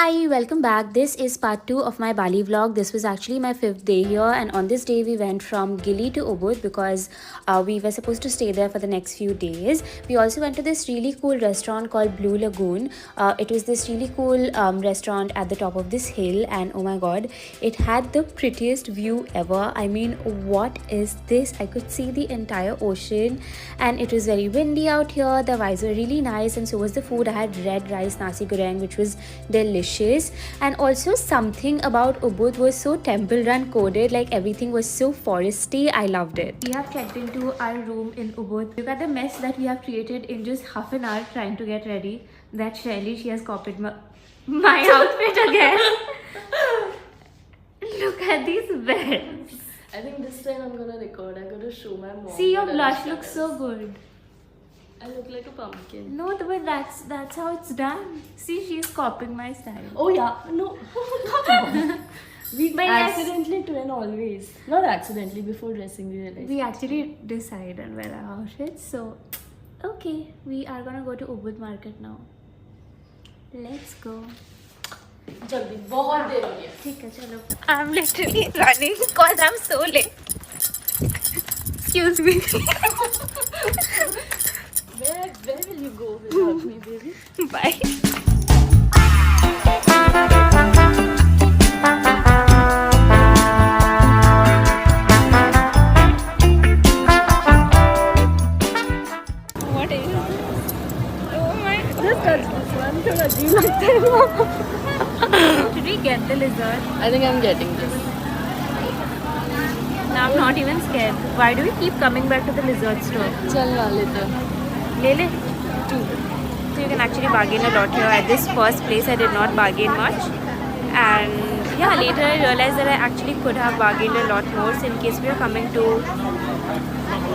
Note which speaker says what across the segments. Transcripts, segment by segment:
Speaker 1: Hi, welcome back. This is part 2 of my Bali vlog. This was actually my 5th day here, and on this day we went from Gili to Ubud because we were supposed to stay there for the next few days. We also went to this really cool restaurant called Blue Lagoon. It was this really cool restaurant at the top of this hill, and oh my god, it had the prettiest view ever. I mean, what is this? I could see the entire ocean, and it was very windy out here. The vibes were really nice, and so was the food. I had red rice nasi goreng, which was delicious. And also something about Ubud was so temple run coded, like everything was so foresty. I loved it. We have checked into our room in Ubud. Look at the mess that we have created in just half an hour trying to get ready. That Shelly, she has copied my outfit again. Look at these beds.
Speaker 2: I think this time I'm gonna record. I'm gonna show my mom.
Speaker 1: See, your blush looks so good.
Speaker 2: I look like a pumpkin.
Speaker 1: No, but that's how it's done. See, she's copying my style.
Speaker 2: Oh yeah, no. We accidentally twin always. Not accidentally, before dressing we realized.
Speaker 1: We actually decide on wear our outfits. So, okay, we are gonna go to Ubud market now. Let's go.
Speaker 2: जल्दी बहुत देर हो गया.
Speaker 1: ठीक है चलो. I'm literally running because I'm so late. Excuse me.
Speaker 2: Where will you go without me, baby?
Speaker 1: Bye. What is it? Oh my god.
Speaker 2: Just touch this one. थोड़ा अजीब लगता है.
Speaker 1: Should we get the lizard?
Speaker 2: I think I'm getting this.
Speaker 1: Now I'm not even scared. Why do we keep coming back to the lizard store?
Speaker 2: चल ना लेते.
Speaker 1: ले ले. So you can actually bargain a lot here. At this first place I did not bargain much, and yeah, later I realized that I actually could have bargained a lot more. So in case we are coming to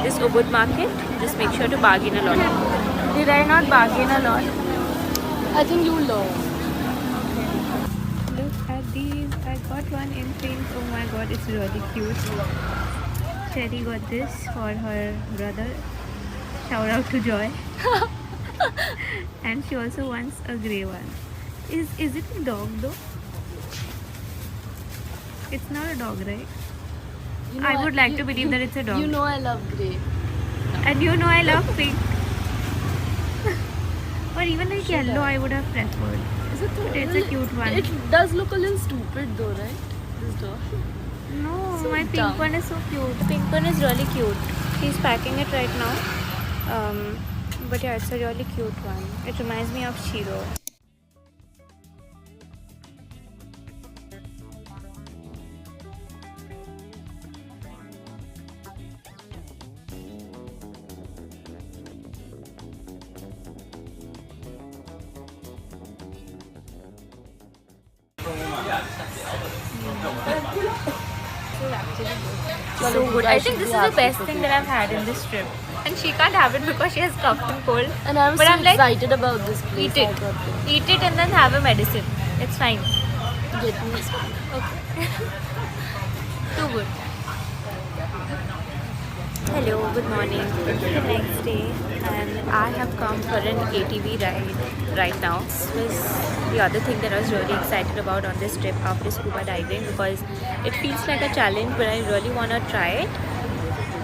Speaker 1: this Ubud market, just make sure to bargain a lot. Did I not bargain a lot?
Speaker 2: I think you learn.
Speaker 1: Look at these. I got one in pink. Oh my god, it's really cute. Cherry got this for her brother. Shout out to Joy. And she also wants a grey one. Is it a dog though? It's not a dog, right?
Speaker 2: You know
Speaker 1: I would like to believe that it's a dog.
Speaker 2: You know I love grey.
Speaker 1: And you know I love pink. Or even like yellow I would have preferred.
Speaker 2: Is it
Speaker 1: But it's a cute one.
Speaker 2: It does look a little stupid though, right? This dog.
Speaker 1: No,
Speaker 2: So
Speaker 1: my pink
Speaker 2: dumb.
Speaker 1: one is so cute. The pink one is really cute. She's packing it right now. But yeah, it's a really cute one. It reminds me of Shiro. So good. I think this is the best thing that I've had in this trip. And she can't have it because she has cough and cold.
Speaker 2: And I'm
Speaker 1: But
Speaker 2: so
Speaker 1: I'm like,
Speaker 2: excited about this place.
Speaker 1: Eat it.
Speaker 2: I got to
Speaker 1: Eat it and then have a medicine. It's fine.
Speaker 2: get me.
Speaker 1: Okay. Too good. Hello, good morning. It's the next day and I have come for an ATV ride right now. This was the other thing that I was really excited about on this trip after scuba diving, because it feels like a challenge but I really want to try it.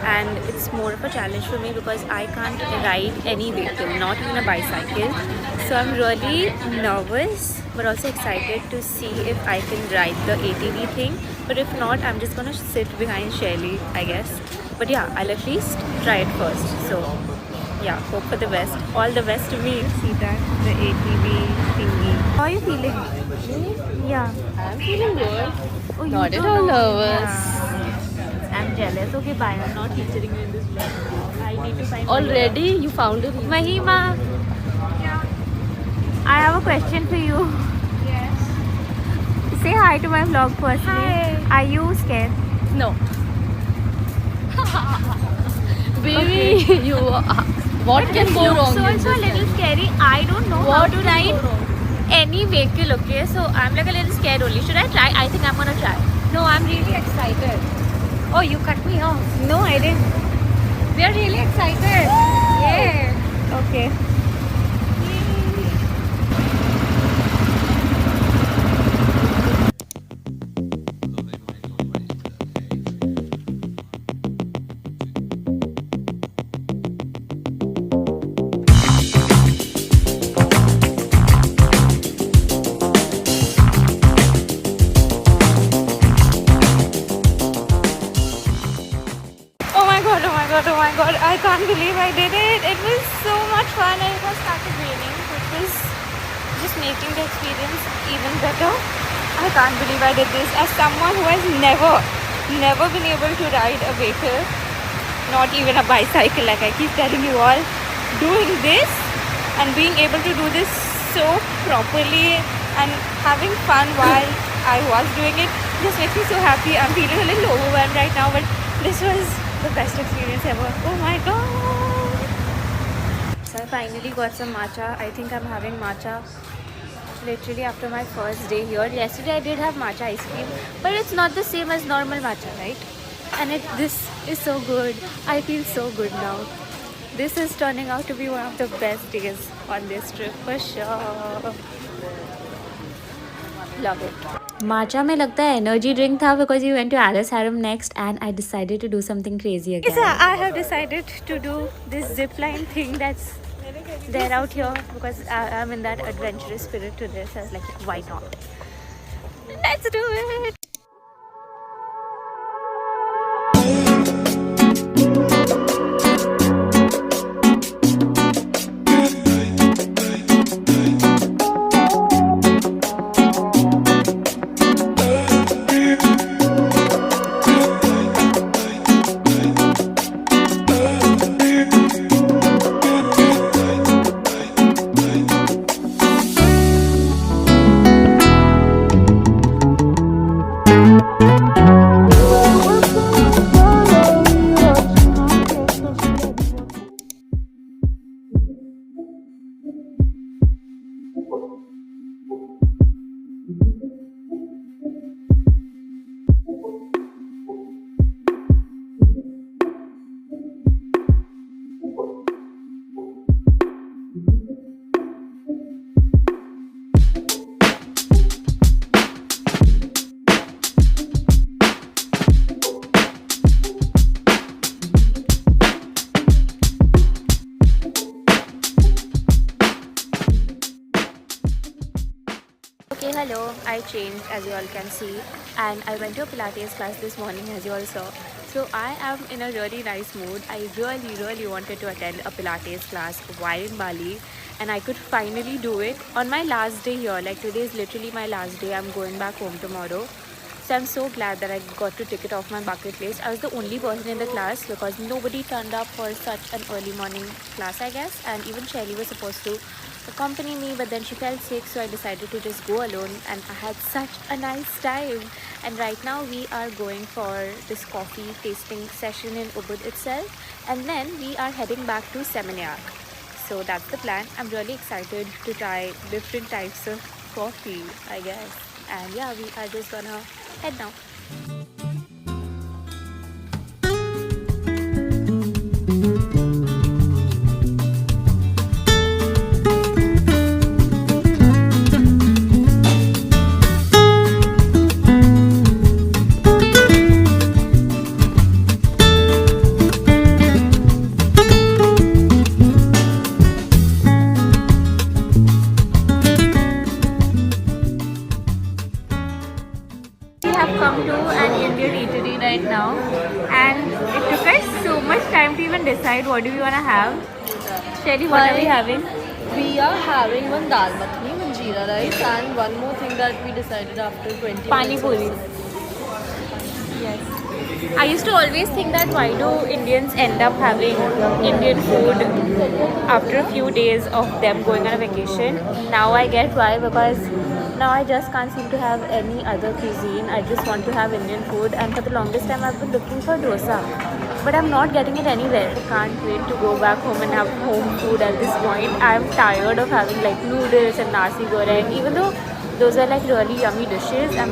Speaker 1: And it's more of a challenge for me because I can't ride any vehicle, not even a bicycle. So I'm really nervous but also excited to see if I can ride the ATV thing. But if not, I'm just gonna sit behind Shelly, I guess. But yeah, I'll at least try it first. So yeah, hope for the best. All the best to me. See that? The ATV thingy. How are you feeling? Yeah.
Speaker 2: I'm feeling good.
Speaker 1: Oh, you
Speaker 2: Not at
Speaker 1: don't
Speaker 2: all
Speaker 1: know.
Speaker 2: nervous.
Speaker 1: Yeah. I'm jealous. Okay, bye. I'm not featuring you in this vlog. I need to find
Speaker 2: Already you found it.
Speaker 1: Mahima. Yeah. I have a question for you.
Speaker 3: Yes.
Speaker 1: Say hi to my vlog personally.
Speaker 3: Hi.
Speaker 1: Are you scared?
Speaker 2: No. Baby, you what can go wrong?
Speaker 1: So
Speaker 2: in
Speaker 1: also a
Speaker 2: this
Speaker 1: little
Speaker 2: life?
Speaker 1: scary. I don't know how
Speaker 2: What
Speaker 1: to
Speaker 2: can
Speaker 1: ride
Speaker 2: go wrong?
Speaker 1: any vehicle, okay? So I'm like a little scared only. Should I try? I think I'm gonna try.
Speaker 3: No, I'm really excited. Oh, you cut me off.
Speaker 1: No, I didn't.
Speaker 3: We are really excited. Yeah.
Speaker 1: Okay.
Speaker 3: oh my god, I can't believe I did it. It was so much fun and it was started raining, which was just making the experience even better. I can't believe I did this as someone who has never been able to ride a vehicle, not even a bicycle, like I keep telling you all. Doing this and being able to do this so properly and having fun while I was doing it just makes me so happy. I'm feeling a little overwhelmed right now, but this was the best experience ever. Oh my god! So I finally got some matcha. I think I'm having matcha literally after my first day here. Yesterday I did have matcha ice cream, but it's not the same as normal matcha, right? And this is so good. I feel so good now. This is turning out to be one of the best days on this trip for sure. Love it.
Speaker 1: Matcha में लगता है energy drink था because we went to Alice Harum next and I decided to do something crazy again.
Speaker 3: Yes, I have decided to do this zipline thing that's there out here because I'm in that adventurous spirit today. So I was like, why not? Let's do it. Okay, hello. I changed as you all can see and I went to a Pilates class this morning as you all saw. So I am in a really nice mood. I really wanted to attend a Pilates class while in Bali and I could finally do it on my last day here. Like today is literally my last day. I'm going back home tomorrow. So I'm so glad that I got to tick it off my bucket list. I was the only person in the class because nobody turned up for such an early morning class, I guess. And even Shelly was supposed to accompany me, but then she felt sick, so I decided to just go alone and I had such a nice time. And right now we are going for this coffee tasting session in Ubud itself, and then we are heading back to Seminyak. So that's the plan. I'm really excited to try different types of coffee, I guess. And yeah, we are just gonna head now. Come to an Indian eatery right now and it took us so much time to even decide what do we want to have. Shelly, what are we having?
Speaker 2: We are having one dal makhani with jeera rice and one more thing that we decided after 20
Speaker 3: Pani
Speaker 2: minutes.
Speaker 3: puri. Yes. I used to always think that why do Indians end up having Indian food after a few days of them going on a vacation. Now I get why, because now I just can't seem to have any other cuisine. I just want to have Indian food, and for the longest time I've been looking for dosa, but I'm not getting it anywhere. I can't wait to go back home and have home food at this point. I'm tired of having like noodles and nasi goreng, even though those are like really yummy dishes. I'm just